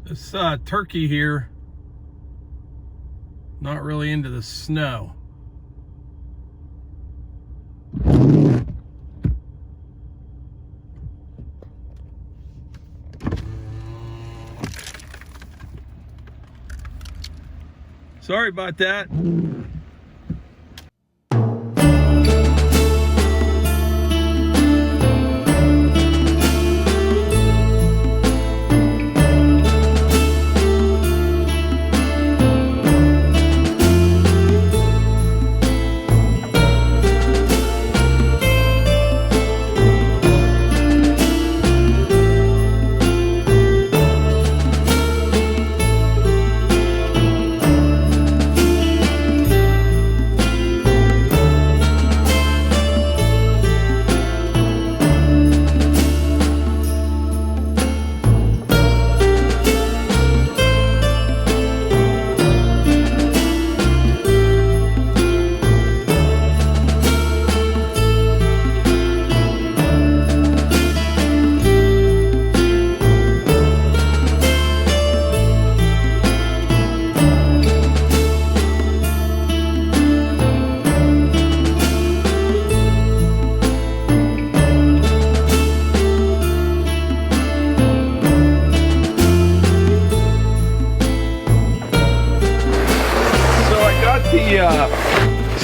This turkey here, not really into the snow. Sorry about that.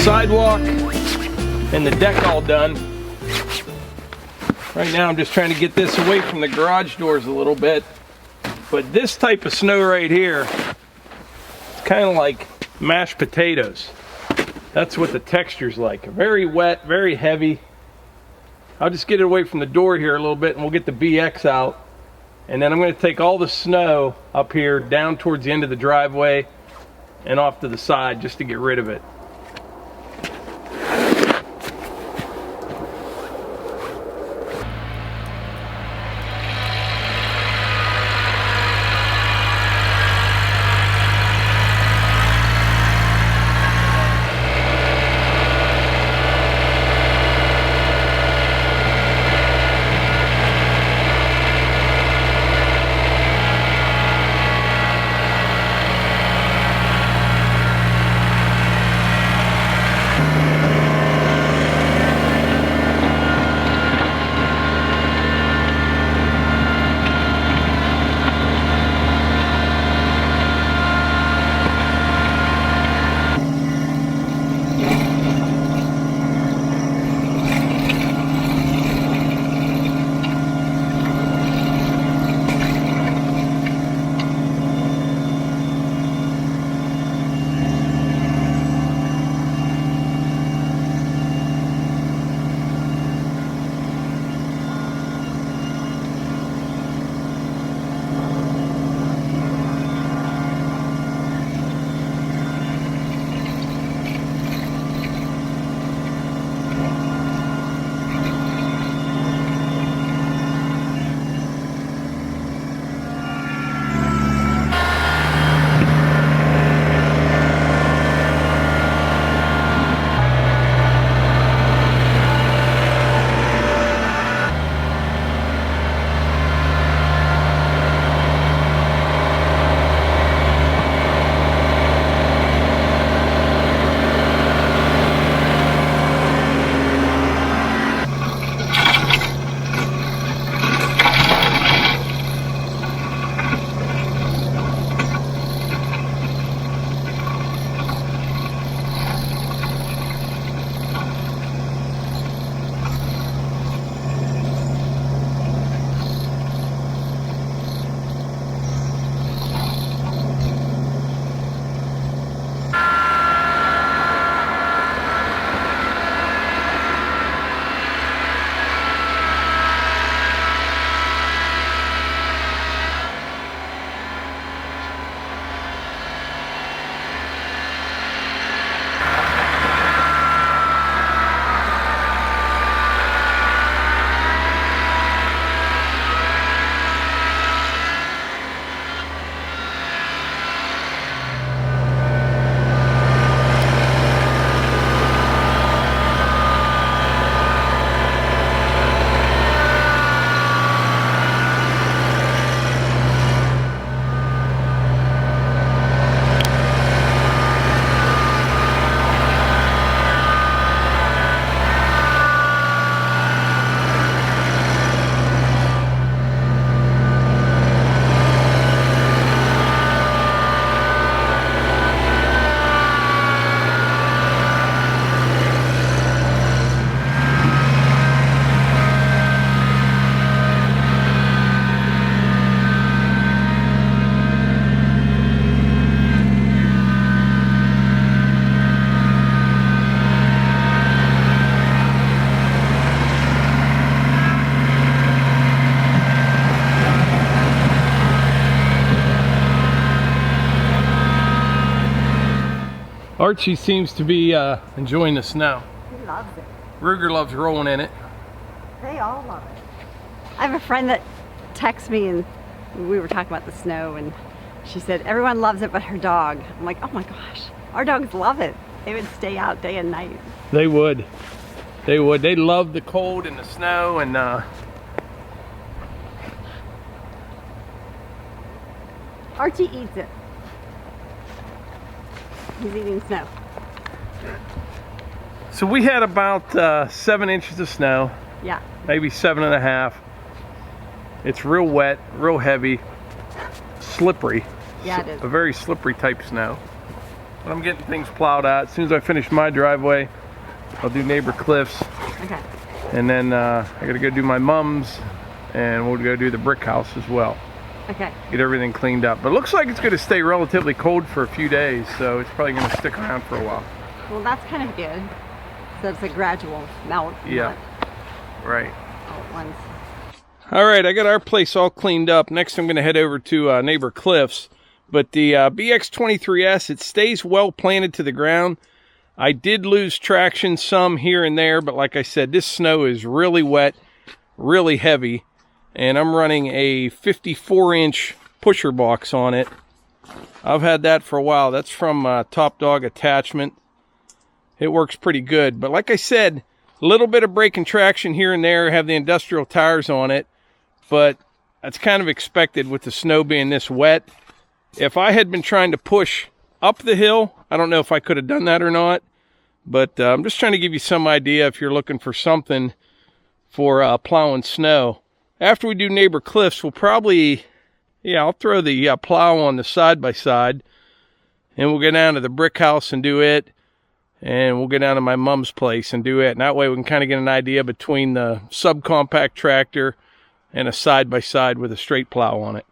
Sidewalk and the deck all done. Right now I'm just trying to get this away from the garage doors a little bit. But this type of snow right here, it's kind of like mashed potatoes. That's what the texture's like. Very wet, very heavy. I'll just get it away from the door here a little bit and we'll get the BX out. And then I'm going to take all the snow up here down towards the end of the driveway and off to the side just to get rid of it. Archie seems to be enjoying the snow. He loves it. Ruger loves rolling in it. They all love it. I have a friend that texts me, and we were talking about the snow, and she said everyone loves it but her dog. I'm like, oh my gosh, our dogs love it. They would stay out day and night. They would. They would. They love the cold and the snow, and Archie eats it. He's eating snow. so we had about 7 inches of snow, Yeah. maybe 7.5. It's real wet, real heavy, slippery. Yeah, it is. A very slippery type snow. But I'm getting things plowed out. As soon as I finish my driveway, I'll do neighbor Cliff's, Okay. and then I gotta go do my mom's, and we'll go do the brick house as well. Okay. Get everything cleaned up. But it looks like it's gonna stay relatively cold for a few days, so it's probably gonna stick around for a while. Well, that's kind of good. So it's a gradual melt. Yeah. Not Right. all at once. All right, I got our place all cleaned up. Next, I'm gonna head over to neighbor Cliff's. But the BX23S, it stays well planted to the ground. I did lose traction some here and there, but like I said, this snow is really wet, really heavy, and I'm running a 54-inch pusher box on it. I've had that for a while. That's from Top Dog Attachment. It works pretty good, but like I said, a little bit of braking traction here and there. Have the industrial tires on it, but that's kind of expected with the snow being this wet. If I had been trying to push up the hill, I don't know if I could have done that or not, but I'm just trying to give you some idea if you're looking for something for plowing snow. After we do neighbor Cliff's, we'll probably, I'll throw the plow on the side-by-side, and we'll go down to the brick house and do it, and we'll go down to my mom's place and do it, and that way we can kind of get an idea between the subcompact tractor and a side-by-side with a straight plow on it.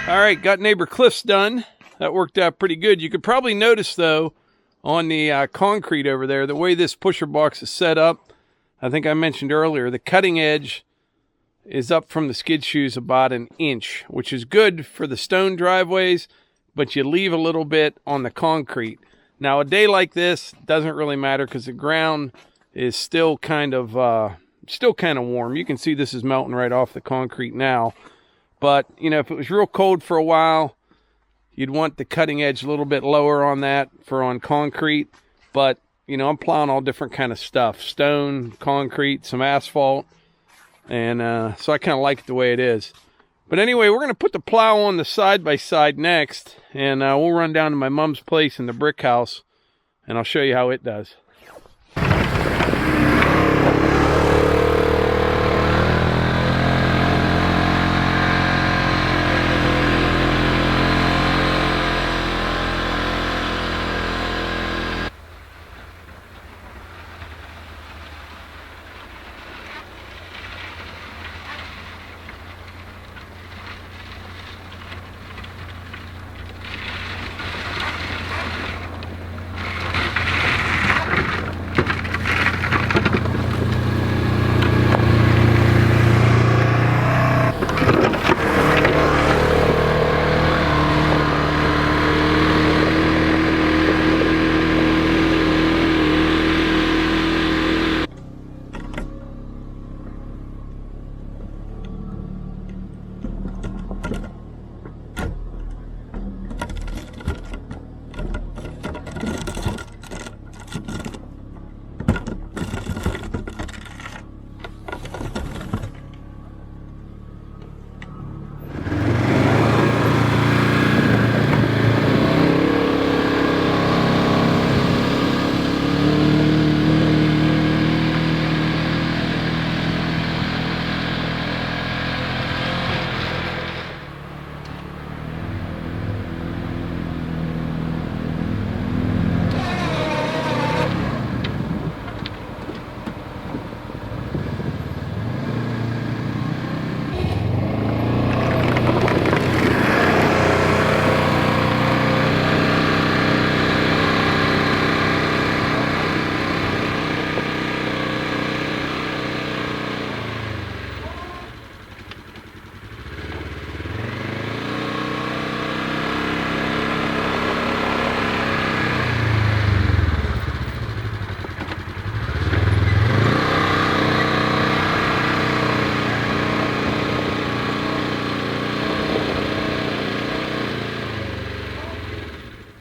All right, got neighbor Cliff's done. That worked out pretty good. You could probably notice, though, on the concrete over there, the way this pusher box is set up, I think I mentioned earlier, the cutting edge is up from the skid shoes about an inch, which is good for the stone driveways, but you leave a little bit on the concrete. Now, a day like this doesn't really matter because the ground is still kind of warm. You can see this is melting right off the concrete now. But, you know, if it was real cold for a while, you'd want the cutting edge a little bit lower on that for on concrete. But, you know, I'm plowing all different kind of stuff. Stone, concrete, some asphalt. And so I kind of like it the way it is. But anyway, we're going to put the plow on the side-by-side next. And we'll run down to my mom's place in the brick house. And I'll show you how it does.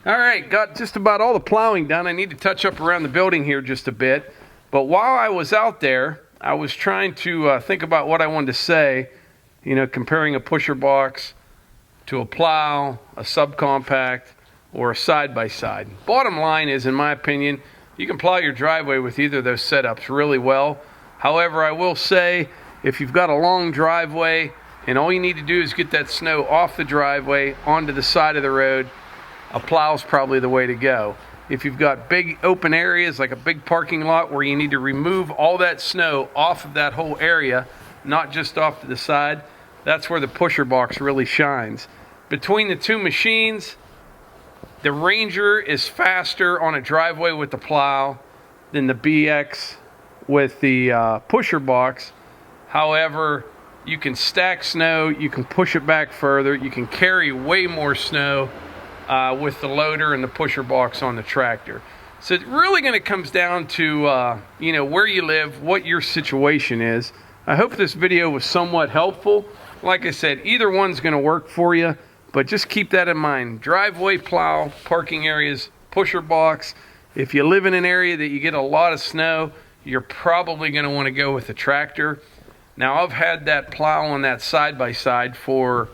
All right, got just about all the plowing done. I need to touch up around the building here just a bit. But while I was out there, I was trying to think about what I wanted to say, you know, comparing a pusher box to a plow, a subcompact, or a side-by-side. Bottom line is, in my opinion, you can plow your driveway with either of those setups really well. However, I will say, if you've got a long driveway and all you need to do is get that snow off the driveway onto the side of the road, a plow is probably the way to go. If you've got big open areas like a big parking lot where you need to remove all that snow off of that whole area, not just off to the side, that's where the pusher box really shines. Between the two machines, the Ranger is faster on a driveway with the plow than the BX with the pusher box. However, you can stack snow, you can push it back further, you can carry way more snow with the loader and the pusher box on the tractor. So it really going to comes down to you know, where you live, what your situation is. I hope this video was somewhat helpful. Like I said, either one's going to work for you, but just keep that in mind. Driveway, plow, parking areas, pusher box. If you live in an area that you get a lot of snow, you're probably going to want to go with a tractor. Now, I've had that plow on that side-by-side for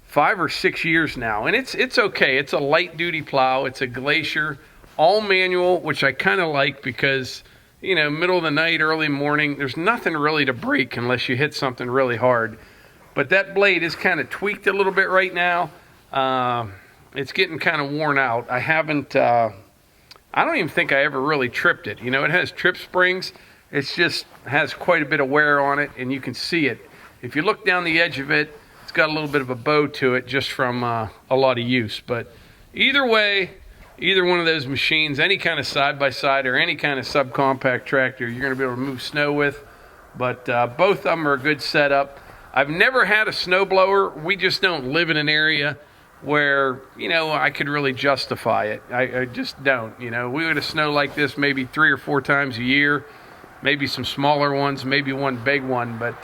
5 or 6 years now, and it's okay. It's a light duty plow. It's a Glacier, all manual, which I kind of like because, you know, middle of the night, early morning, there's nothing really to break unless you hit something really hard. But that blade is kind of tweaked a little bit right now. It's getting kind of worn out. I haven't, I don't even think I ever really tripped it. You know, it has trip springs. It's just has quite a bit of wear on it, and you can see it. If you look down the edge of it, it's got a little bit of a bow to it just from a lot of use. But either way, either one of those machines, any kind of side-by-side or any kind of subcompact tractor, you're going to be able to move snow with. But both of them are a good setup. I've never had a snowblower. We just don't live in an area where, you know, I could really justify it. I just don't, you know. We would have snow like this maybe 3 or 4 times a year, maybe some smaller ones, maybe one big one, but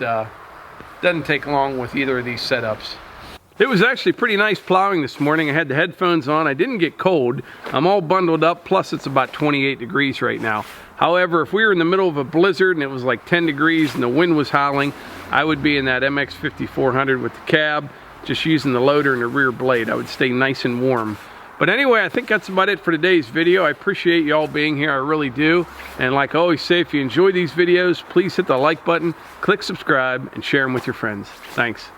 doesn't take long with either of these setups. It was actually pretty nice plowing this morning. I had the headphones on. I didn't get cold. I'm all bundled up, plus it's about 28 degrees right now. However, if we were in the middle of a blizzard and it was like 10 degrees and the wind was howling, I would be in that MX 5400 with the cab, just using the loader and the rear blade. I would stay nice and warm. But anyway, I think that's about it for today's video. I appreciate you all being here, I really do. And like I always say, if you enjoy these videos, please hit the like button, click subscribe, and share them with your friends. Thanks.